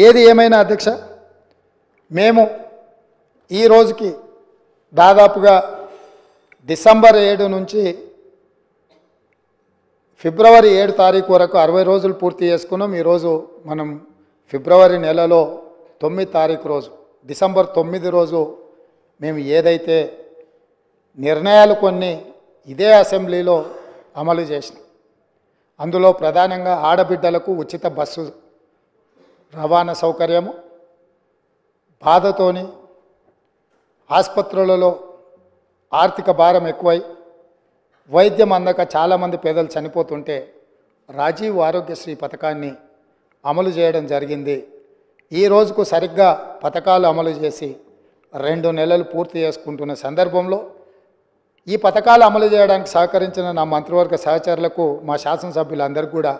ఏది ఏమైనా అధ్యక్ష, మేము ఈ రోజుకి దాదాపుగా డిసెంబర్ 7 నుంచి ఫిబ్రవరి 7 తారీఖు వరకు 60 రోజులు పూర్తి చేసుకున్నాం. ఈరోజు మనం ఫిబ్రవరి నెలలో 9 తారీఖు రోజు, డిసెంబర్ 9 రోజు మేము ఏదైతే నిర్ణయాలు కొన్ని ఇదే అసెంబ్లీలో అమలు చేసినాం, అందులో ప్రధానంగా ఆడబిడ్డలకు ఉచిత బస్సు రవాణా సౌకర్యము, బాధతోని ఆసుపత్రులలో ఆర్థిక భారం ఎక్కువై వైద్యం అందక చాలామంది పేదలు చనిపోతుంటే రాజీవ్ ఆరోగ్యశ్రీ పథకాన్ని అమలు చేయడం జరిగింది. ఈ రోజుకు సరిగ్గా పథకాలు అమలు చేసి 2 నెలలు పూర్తి చేసుకుంటున్న సందర్భంలో ఈ పథకాలు అమలు చేయడానికి సహకరించిన నా మంత్రివర్గ సహచరులకు, మా శాసనసభ్యులందరికీ కూడా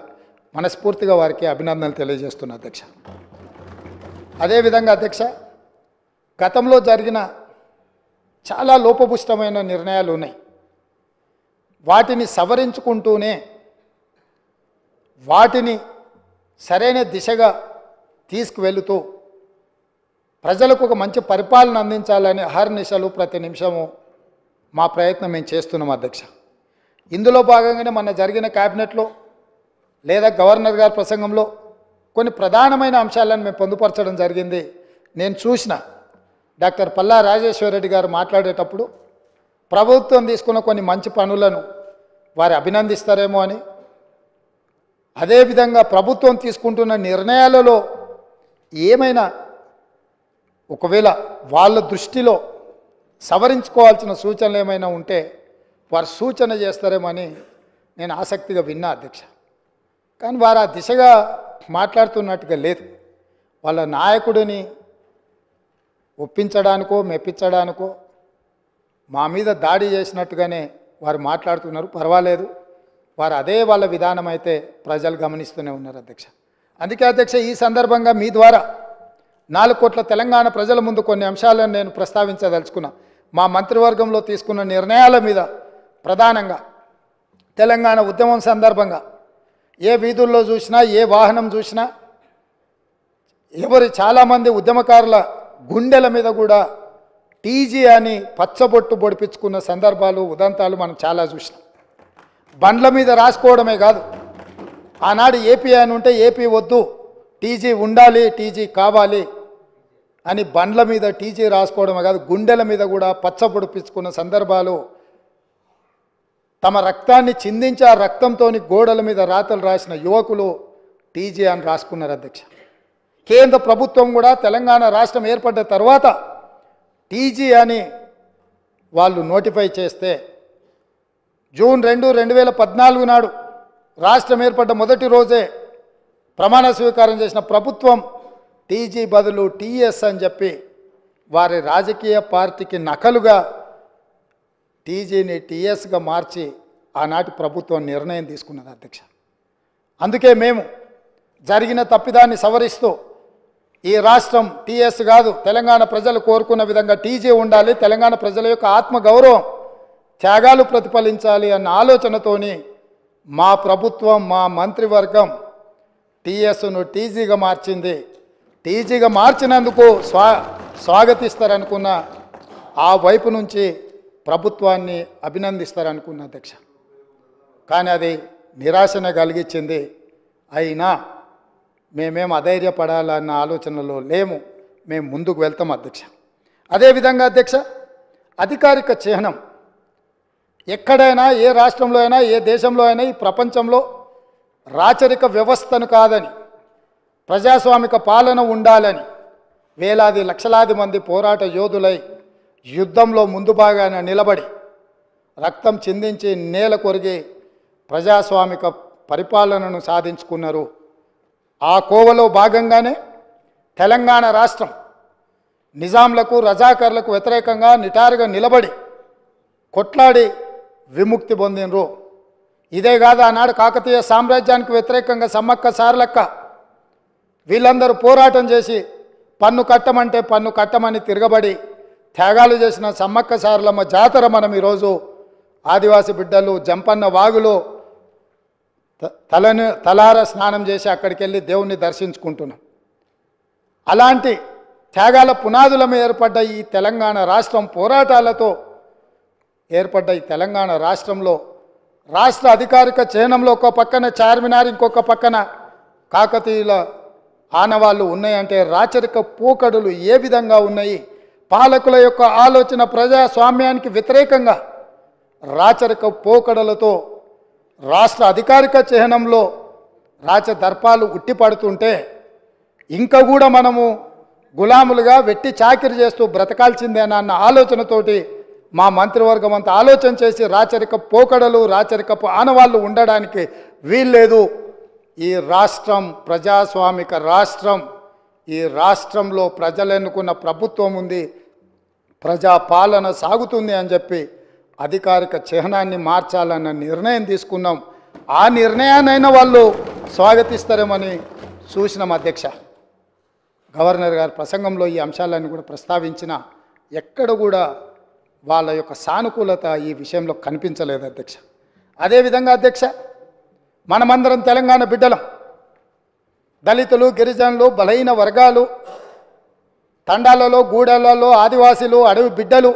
మనస్ఫూర్తిగా వారికి అభినందనలు తెలియజేస్తున్నా అధ్యక్ష. అదేవిధంగా అధ్యక్ష, గతంలో జరిగిన చాలా లోపభూయిష్టమైన నిర్ణయాలు ఉన్నాయి. వాటిని సవరించుకుంటూనే వాటిని సరైన దిశగా తీసుకువెళుతూ ప్రజలకు ఒక మంచి పరిపాలన అందించాలని అహర్నిశలు ప్రతి నిమిషము మా ప్రయత్నం మేము చేస్తున్నాం అధ్యక్ష. ఇందులో భాగంగానే మొన్న జరిగిన క్యాబినెట్లో లేదా గవర్నర్ గారి ప్రసంగంలో కొన్ని ప్రధానమైన అంశాలను మేము పొందుపరచడం జరిగింది. నేను చూసిన డాక్టర్ పల్లా రాజేశ్వరరెడ్డి గారు మాట్లాడేటప్పుడు ప్రభుత్వం తీసుకున్న కొన్ని మంచి పనులను వారు అభినందిస్తారేమో అని, అదేవిధంగా ప్రభుత్వం తీసుకుంటున్న నిర్ణయాలలో ఏమైనా ఒకవేళ వాళ్ళ దృష్టిలో సవరించుకోవాల్సిన సూచనలు ఏమైనా ఉంటే వారు సూచన చేస్తారేమో అని నేను ఆసక్తిగా విన్నా అధ్యక్ష. కానీ వారు ఆ దిశగా మాట్లాడుతున్నట్టుగా లేదు. వాళ్ళ నాయకుడిని ఒప్పించడానికో మెప్పించడానికో మా మీద దాడి చేసినట్టుగానే వారు మాట్లాడుతున్నారు. పర్వాలేదు, వారు అదే వాళ్ళ విధానం అయితే ప్రజలు గమనిస్తూనే ఉన్నారు అధ్యక్ష. అందుకే అధ్యక్ష, ఈ సందర్భంగా మీ ద్వారా 4 కోట్ల తెలంగాణ ప్రజల ముందు కొన్ని అంశాలను నేను ప్రస్తావించదలుచుకున్నా. మా మంత్రివర్గంలో తీసుకున్న నిర్ణయాల మీద ప్రధానంగా తెలంగాణ ఉద్యమం సందర్భంగా ఏ వీధుల్లో చూసినా, ఏ వాహనం చూసినా, చాలామంది ఉద్యమకారుల గుండెల మీద కూడా టీజీ అని పచ్చబొట్టు పొడిపించుకున్న సందర్భాలు, ఉదంతాలు మనం చాలా చూసినాం. బండ్ల మీద రాసుకోవడమే కాదు, ఆనాడు ఏపీ అని ఉంటే ఏపీ వద్దు, టీజీ ఉండాలి, టీజీ కావాలి అని బండ్ల మీద టీజీ రాసుకోవడమే కాదు, గుండెల మీద కూడా పచ్చ పొడిపించుకున్న సందర్భాలు, తమ రక్తాన్ని చిందించి ఆ రక్తంతో గోడల మీద రాతలు రాసిన యువకులు టీజీ అని రాసుకున్నారు అధ్యక్ష. కేంద్ర ప్రభుత్వం కూడా తెలంగాణ రాష్ట్రం ఏర్పడ్డ తర్వాత టీజీ అని వాళ్ళు నోటిఫై చేస్తే జూన్ 2, 2014 నాడు రాష్ట్రం ఏర్పడ్డ మొదటి రోజే ప్రమాణ స్వీకారం చేసిన ప్రభుత్వం టీజీ బదులు టీఎస్ అని చెప్పి వారి రాజకీయ పార్టీకి నకలుగా టీజీని టీఎస్గా మార్చి ఆనాటి ప్రభుత్వం నిర్ణయం తీసుకున్నది అధ్యక్ష. అందుకే మేము జరిగిన తప్పిదాన్ని సవరిస్తూ ఈ రాష్ట్రం టీఎస్ కాదు, తెలంగాణ ప్రజలు కోరుకున్న విధంగా టీజీ ఉండాలి, తెలంగాణ ప్రజల యొక్క ఆత్మగౌరవం, త్యాగాలు ప్రతిఫలించాలి అన్న ఆలోచనతోని మా ప్రభుత్వం, మా మంత్రివర్గం టీఎస్ను టీజీగా మార్చింది. టీజీగా మార్చినందుకు స్వాగతిస్తారనుకున్న ఆ వైపు నుంచి ప్రభుత్వాన్ని అభినందిస్తారనుకున్న అధ్యక్ష. కానీ అది నిరాశన కలిగించింది. అయినా మేమేం అధైర్యపడాలన్న ఆలోచనలో లేము, మేము ముందుకు వెళ్తాం అధ్యక్ష. అదేవిధంగా అధ్యక్ష, అధికారిక చిహ్నం ఎక్కడైనా, ఏ రాష్ట్రంలో అయినా, ఏ దేశంలో అయినా, ఈ ప్రపంచంలో రాచరిక వ్యవస్థను కాదని, ప్రజాస్వామిక పాలన ఉండాలని వేలాది లక్షలాది మంది పోరాట యోధులై యుద్ధంలో ముందు భాగాన నిలబడి రక్తం చిందించి నేల కొరిగి ప్రజాస్వామిక పరిపాలనను సాధించుకున్నారు. ఆ కోవలో భాగంగానే తెలంగాణ రాష్ట్రం నిజాంలకు, రజాకర్లకు వ్యతిరేకంగా నిటారుగా నిలబడి కొట్లాడి విముక్తి పొందినరు. ఇదే కాదు, ఆనాడు కాకతీయ సామ్రాజ్యానికి వ్యతిరేకంగా సమ్మక్క సారలక్క వీళ్ళందరూ పోరాటం చేసి పన్ను కట్టమంటే పన్ను కట్టమని తిరగబడి త్యాగాలు చేసిన సమ్మక్క సారలమ్మ జాతర మనం ఈరోజు ఆదివాసి బిడ్డలు జంపన్న వాగులో తలార స్నానం చేసి అక్కడికి వెళ్ళి దేవుణ్ణి దర్శించుకుంటున్నాం. అలాంటి త్యాగాల పునాదుల మీద ఏర్పడ్డ ఈ తెలంగాణ రాష్ట్రం పోరాటాలతో ఏర్పడ్డ ఈ తెలంగాణ రాష్ట్రంలో రాష్ట్ర అధికారిక చిహ్నంలో ఒక పక్కన చార్మినార్, ఇంకొక పక్కన కాకతీయుల ఆనవాళ్ళు ఉన్నాయంటే రాచరిక పోకడులు ఏ విధంగా ఉన్నాయి, పాలకుల యొక్క ఆలోచన ప్రజాస్వామ్యానికి వ్యతిరేకంగా రాచరిక పోకడలతో రాష్ట్ర అధికారిక చిహ్నంలో రాచదర్పాలు ఉట్టిపడుతుంటే ఇంకా కూడా మనము గులాములుగా వెట్టి చాకిరి చేస్తూ బ్రతకాల్సిందేనా అన్న ఆలోచనతోటి మా మంత్రివర్గం అంతా ఆలోచన చేసి రాచరిక పోకడలు, రాచరికపు ఆనవాళ్ళు ఉండడానికి వీల్లేదు. ఈ రాష్ట్రం ప్రజాస్వామిక రాష్ట్రం, ఈ రాష్ట్రంలో ప్రజలు ఎన్నుకున్న ప్రభుత్వం ఉంది, ప్రజాపాలన సాగుతుంది అని చెప్పి అధికారిక చిహ్నాన్ని మార్చాలన్న నిర్ణయం తీసుకున్నాం. ఆ నిర్ణయాన్నైనా వాళ్ళు స్వాగతిస్తారేమని చూసినాం అధ్యక్ష. గవర్నర్ గారి ప్రసంగంలో ఈ అంశాలన్నీ కూడా ప్రస్తావించిన ఎక్కడ కూడా వాళ్ళ యొక్క సానుకూలత ఈ విషయంలో కనిపించలేదు అధ్యక్ష. అదేవిధంగా అధ్యక్ష, మనమందరం తెలంగాణ బిడ్డలం. దళితులు, గిరిజనులు, బలహీన వర్గాలు, తండాలలో, గూడెలలో, ఆదివాసీలు, అడవి బిడ్డలు